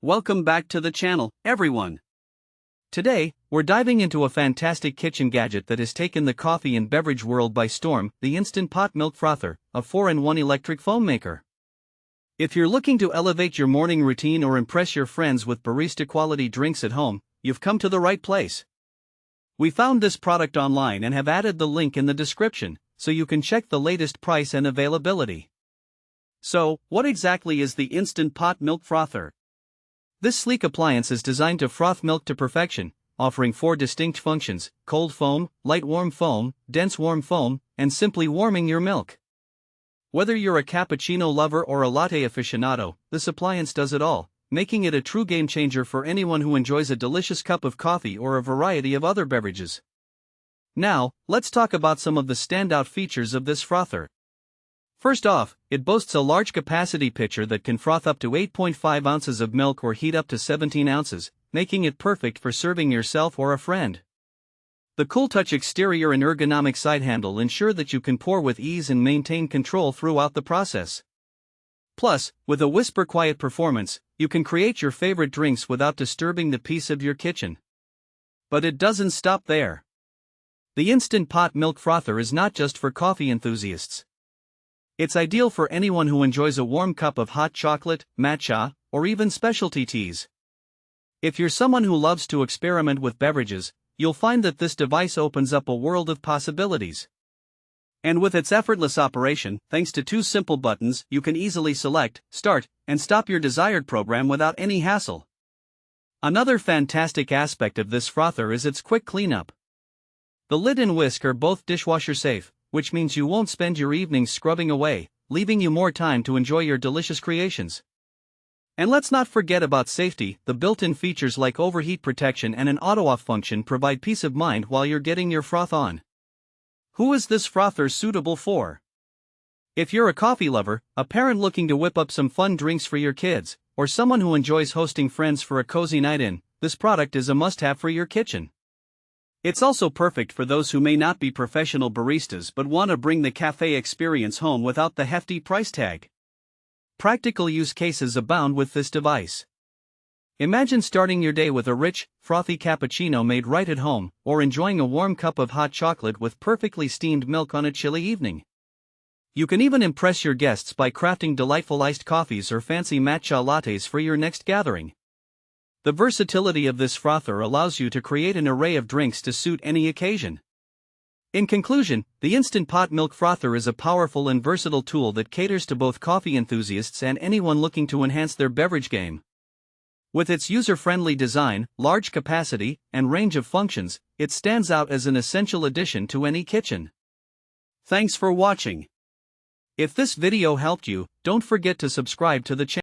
Welcome back to the channel, everyone. Today, we're diving into a fantastic kitchen gadget that has taken the coffee and beverage world by storm, the Instant Pot Milk Frother, a 4-in-1 electric foam maker. If you're looking to elevate your morning routine or impress your friends with barista-quality drinks at home, you've come to the right place. We found this product online and have added the link in the description, so you can check the latest price and availability. So, what exactly is the Instant Pot Milk Frother? This sleek appliance is designed to froth milk to perfection, offering 4 distinct functions: cold foam, light warm foam, dense warm foam, and simply warming your milk. Whether you're a cappuccino lover or a latte aficionado, this appliance does it all, making it a true game changer for anyone who enjoys a delicious cup of coffee or a variety of other beverages. Now, let's talk about some of the standout features of this frother. First off, it boasts a large capacity pitcher that can froth up to 8.5 ounces of milk or heat up to 17 ounces, making it perfect for serving yourself or a friend. The cool-touch exterior and ergonomic side handle ensure that you can pour with ease and maintain control throughout the process. Plus, with a whisper-quiet performance, you can create your favorite drinks without disturbing the peace of your kitchen. But it doesn't stop there. The Instant Pot Milk Frother is not just for coffee enthusiasts. It's ideal for anyone who enjoys a warm cup of hot chocolate, matcha, or even specialty teas. If you're someone who loves to experiment with beverages, you'll find that this device opens up a world of possibilities. And with its effortless operation, thanks to 2 simple buttons, you can easily select, start, and stop your desired program without any hassle. Another fantastic aspect of this frother is its quick cleanup. The lid and whisk are both dishwasher-safe, which means you won't spend your evenings scrubbing away, leaving you more time to enjoy your delicious creations. And let's not forget about safety. The built-in features like overheat protection and an auto-off function provide peace of mind while you're getting your froth on. Who is this frother suitable for? If you're a coffee lover, a parent looking to whip up some fun drinks for your kids, or someone who enjoys hosting friends for a cozy night in, this product is a must-have for your kitchen. It's also perfect for those who may not be professional baristas but want to bring the cafe experience home without the hefty price tag. Practical use cases abound with this device. Imagine starting your day with a rich, frothy cappuccino made right at home, or enjoying a warm cup of hot chocolate with perfectly steamed milk on a chilly evening. You can even impress your guests by crafting delightful iced coffees or fancy matcha lattes for your next gathering. The versatility of this frother allows you to create an array of drinks to suit any occasion. In conclusion, the Instant Pot Milk Frother is a powerful and versatile tool that caters to both coffee enthusiasts and anyone looking to enhance their beverage game. With its user-friendly design, large capacity, and range of functions, it stands out as an essential addition to any kitchen. Thanks for watching. If this video helped you, don't forget to subscribe to the channel.